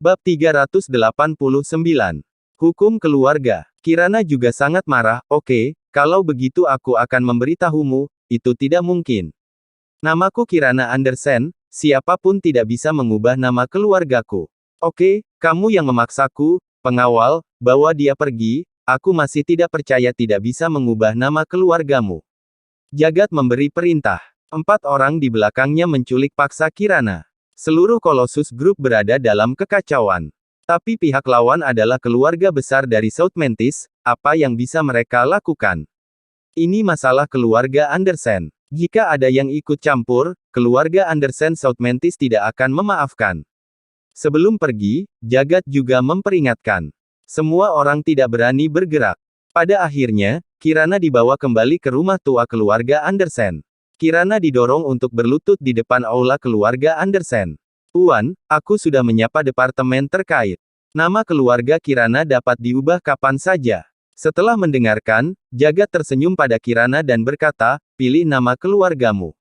Bab 389. Hukum keluarga. Kirana juga sangat marah. Oke, kalau begitu aku akan memberitahumu, itu tidak mungkin. Namaku Kirana Andersen, siapapun tidak bisa mengubah nama keluargaku. Oke, kamu yang memaksaku, pengawal, bawa dia pergi, aku masih tidak percaya tidak bisa mengubah nama keluargamu. Jagat memberi perintah. 4 orang di belakangnya menculik paksa Kirana. Seluruh Colossus Group berada dalam kekacauan. Tapi pihak lawan adalah keluarga besar dari South Mantis, apa yang bisa mereka lakukan? Ini masalah keluarga Andersen. Jika ada yang ikut campur, keluarga Andersen South Mantis tidak akan memaafkan. Sebelum pergi, Jagat juga memperingatkan. Semua orang tidak berani bergerak. Pada akhirnya, Kirana dibawa kembali ke rumah tua keluarga Andersen. Kirana didorong untuk berlutut di depan aula keluarga Andersen. Tuan, aku sudah menyapa departemen terkait. Nama keluarga Kirana dapat diubah kapan saja. Setelah mendengarkan, Jagat tersenyum pada Kirana dan berkata, pilih nama keluargamu.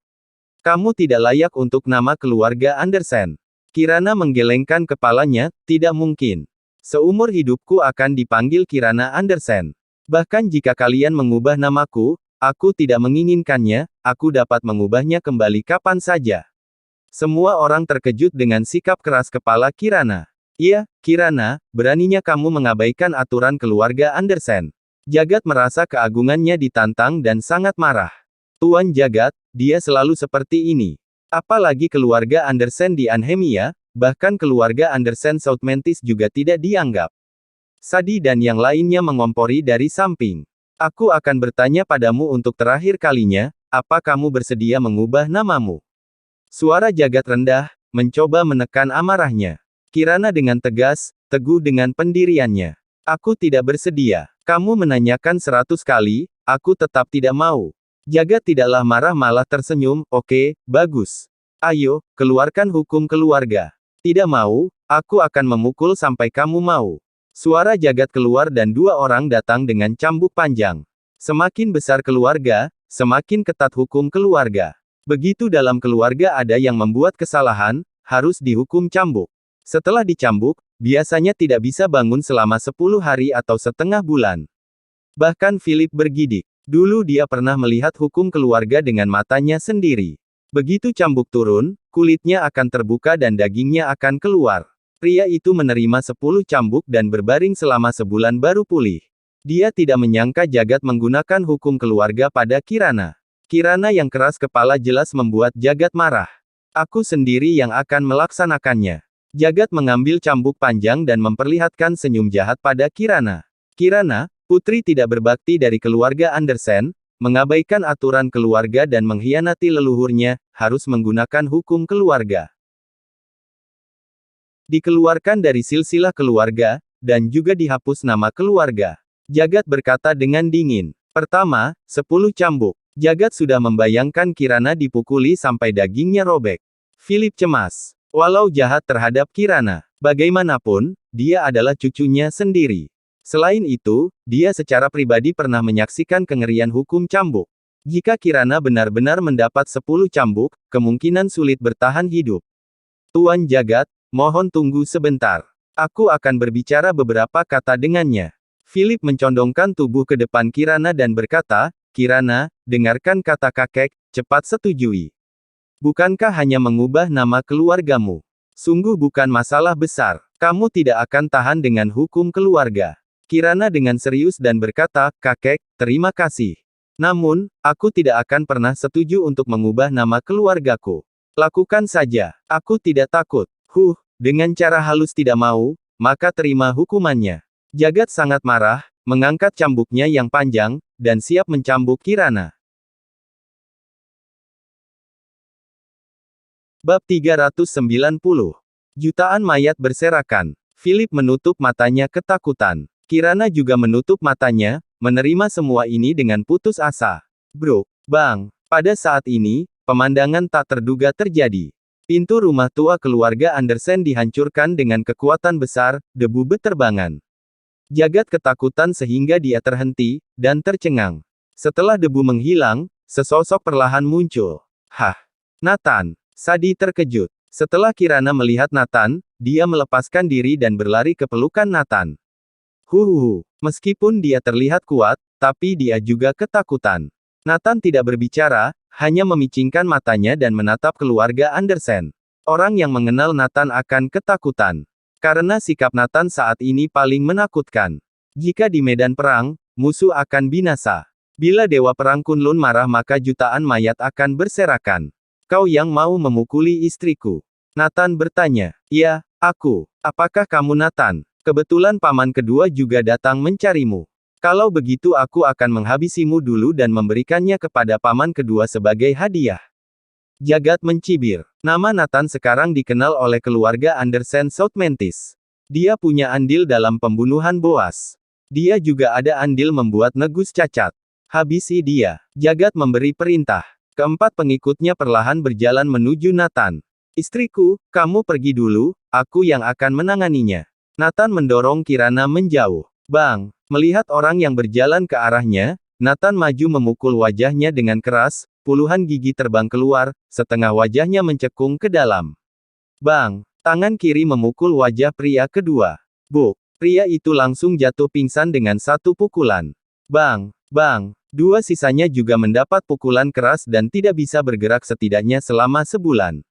Kamu tidak layak untuk nama keluarga Andersen. Kirana menggelengkan kepalanya, tidak mungkin. Seumur hidupku akan dipanggil Kirana Andersen. Bahkan jika kalian mengubah namaku, aku tidak menginginkannya, aku dapat mengubahnya kembali kapan saja. Semua orang terkejut dengan sikap keras kepala Kirana. Iya, Kirana, beraninya kamu mengabaikan aturan keluarga Andersen. Jagat merasa keagungannya ditantang dan sangat marah. Tuan Jagat, dia selalu seperti ini. Apalagi keluarga Andersen di Anhemia, bahkan keluarga Andersen South Mantis juga tidak dianggap. Sadi dan yang lainnya mengompori dari samping. Aku akan bertanya padamu untuk terakhir kalinya, apa kamu bersedia mengubah namamu? Suara Jagat rendah, mencoba menekan amarahnya. Kirana dengan tegas, teguh dengan pendiriannya. Aku tidak bersedia. Kamu menanyakan 100 kali, aku tetap tidak mau. Jagat tidaklah marah malah tersenyum, oke, bagus. Ayo, keluarkan hukum keluarga. Tidak mau, aku akan memukul sampai kamu mau. Suara Jagat keluar dan 2 orang datang dengan cambuk panjang. Semakin besar keluarga, semakin ketat hukum keluarga. Begitu dalam keluarga ada yang membuat kesalahan, harus dihukum cambuk. Setelah dicambuk, biasanya tidak bisa bangun selama 10 hari atau setengah bulan. Bahkan Philip bergidik. Dulu dia pernah melihat hukum keluarga dengan matanya sendiri. Begitu cambuk turun, kulitnya akan terbuka dan dagingnya akan keluar. Pria itu menerima 10 cambuk dan berbaring selama sebulan baru pulih. Dia tidak menyangka Jagat menggunakan hukum keluarga pada Kirana. Kirana yang keras kepala jelas membuat Jagat marah. Aku sendiri yang akan melaksanakannya. Jagat mengambil cambuk panjang dan memperlihatkan senyum jahat pada Kirana. Kirana, putri tidak berbakti dari keluarga Andersen, mengabaikan aturan keluarga dan mengkhianati leluhurnya, harus menggunakan hukum keluarga. Dikeluarkan dari silsilah keluarga, dan juga dihapus nama keluarga. Jagat berkata dengan dingin. Pertama, 10 cambuk. Jagat sudah membayangkan Kirana dipukuli sampai dagingnya robek. Philip cemas. Walau jahat terhadap Kirana, bagaimanapun, dia adalah cucunya sendiri. Selain itu, dia secara pribadi pernah menyaksikan kengerian hukum cambuk. Jika Kirana benar-benar mendapat 10 cambuk, kemungkinan sulit bertahan hidup. Tuan Jagat, mohon tunggu sebentar. Aku akan berbicara beberapa kata dengannya. Philip mencondongkan tubuh ke depan Kirana dan berkata, Kirana, dengarkan kata kakek, cepat setujui. Bukankah hanya mengubah nama keluargamu? Sungguh bukan masalah besar. Kamu tidak akan tahan dengan hukum keluarga. Kirana dengan serius dan berkata, kakek, terima kasih. Namun, aku tidak akan pernah setuju untuk mengubah nama keluargaku. Lakukan saja. Aku tidak takut. Dengan cara halus tidak mau, maka terima hukumannya. Jagat sangat marah, mengangkat cambuknya yang panjang, dan siap mencambuk Kirana. Bab 390. Jutaan mayat berserakan. Philip menutup matanya ketakutan. Kirana juga menutup matanya, menerima semua ini dengan putus asa. Bang. Pada saat ini, pemandangan tak terduga terjadi. Pintu rumah tua keluarga Andersen dihancurkan dengan kekuatan besar, debu berterbangan. Jagat ketakutan sehingga dia terhenti, dan tercengang. Setelah debu menghilang, sesosok perlahan muncul. Nathan. Sadi terkejut. Setelah Kirana melihat Nathan, dia melepaskan diri dan berlari ke pelukan Nathan. Huhuhu. Meskipun dia terlihat kuat, tapi dia juga ketakutan. Nathan tidak berbicara, hanya memicingkan matanya dan menatap keluarga Andersen. Orang yang mengenal Nathan akan ketakutan. Karena sikap Nathan saat ini paling menakutkan. Jika di medan perang, musuh akan binasa. Bila Dewa Perang Kunlun marah maka jutaan mayat akan berserakan. Kau yang mau memukuli istriku? Nathan bertanya. Ya, aku. Apakah kamu Nathan? Kebetulan paman kedua juga datang mencarimu. Kalau begitu aku akan menghabisimu dulu dan memberikannya kepada paman kedua sebagai hadiah. Jagat mencibir. Nama Nathan sekarang dikenal oleh keluarga Andersen Southmentis. Dia punya andil dalam pembunuhan Boas. Dia juga ada andil membuat Negus cacat. Habisi dia. Jagat memberi perintah. Keempat pengikutnya perlahan berjalan menuju Nathan. Istriku, kamu pergi dulu, aku yang akan menanganinya. Nathan mendorong Kirana menjauh. Bang! Melihat orang yang berjalan ke arahnya, Nathan maju memukul wajahnya dengan keras, puluhan gigi terbang keluar, setengah wajahnya mencekung ke dalam. Bang! Tangan kiri memukul wajah pria kedua. Buk! Pria itu langsung jatuh pingsan dengan satu pukulan. Bang! Bang! Dua sisanya juga mendapat pukulan keras dan tidak bisa bergerak setidaknya selama sebulan.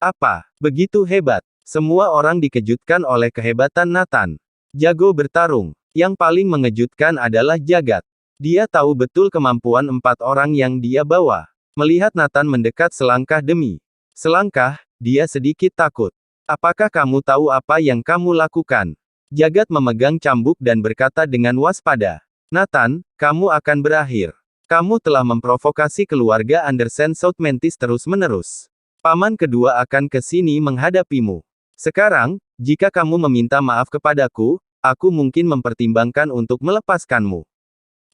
Apa? Begitu hebat? Semua orang dikejutkan oleh kehebatan Nathan. Jago bertarung. Yang paling mengejutkan adalah Jagat. Dia tahu betul kemampuan 4 orang yang dia bawa. Melihat Nathan mendekat selangkah demi selangkah, dia sedikit takut. Apakah kamu tahu apa yang kamu lakukan? Jagat memegang cambuk dan berkata dengan waspada. Nathan, kamu akan berakhir. Kamu telah memprovokasi keluarga Andersen Southmentis terus-menerus. Paman kedua akan ke sini menghadapimu. Sekarang, jika kamu meminta maaf kepadaku, aku mungkin mempertimbangkan untuk melepaskanmu.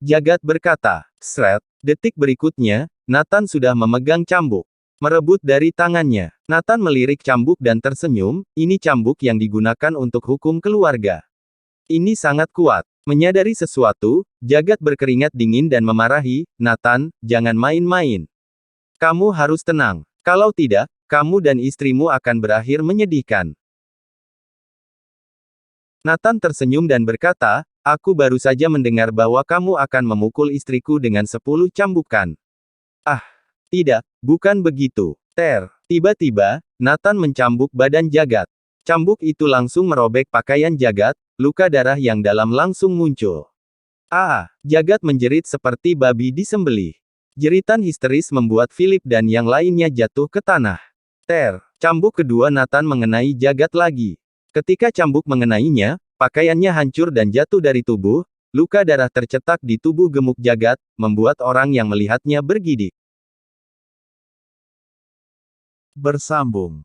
Jagat berkata. Sret. Detik berikutnya, Nathan sudah memegang cambuk. Merebut dari tangannya. Nathan melirik cambuk dan tersenyum, ini cambuk yang digunakan untuk hukum keluarga. Ini sangat kuat. Menyadari sesuatu, Jagat berkeringat dingin dan memarahi, Nathan, jangan main-main. Kamu harus tenang. Kalau tidak, kamu dan istrimu akan berakhir menyedihkan. Nathan tersenyum dan berkata, aku baru saja mendengar bahwa kamu akan memukul istriku dengan 10 cambukan. Ah, tidak, bukan begitu. Tiba-tiba, Nathan mencambuk badan Jagat. Cambuk itu langsung merobek pakaian Jagat, luka darah yang dalam langsung muncul. Jagat menjerit seperti babi disembelih. Jeritan histeris membuat Philip dan yang lainnya jatuh ke tanah. Cambuk kedua Nathan mengenai Jagat lagi. Ketika cambuk mengenainya, pakaiannya hancur dan jatuh dari tubuh, luka darah tercetak di tubuh gemuk Jagat, membuat orang yang melihatnya bergidik. Bersambung.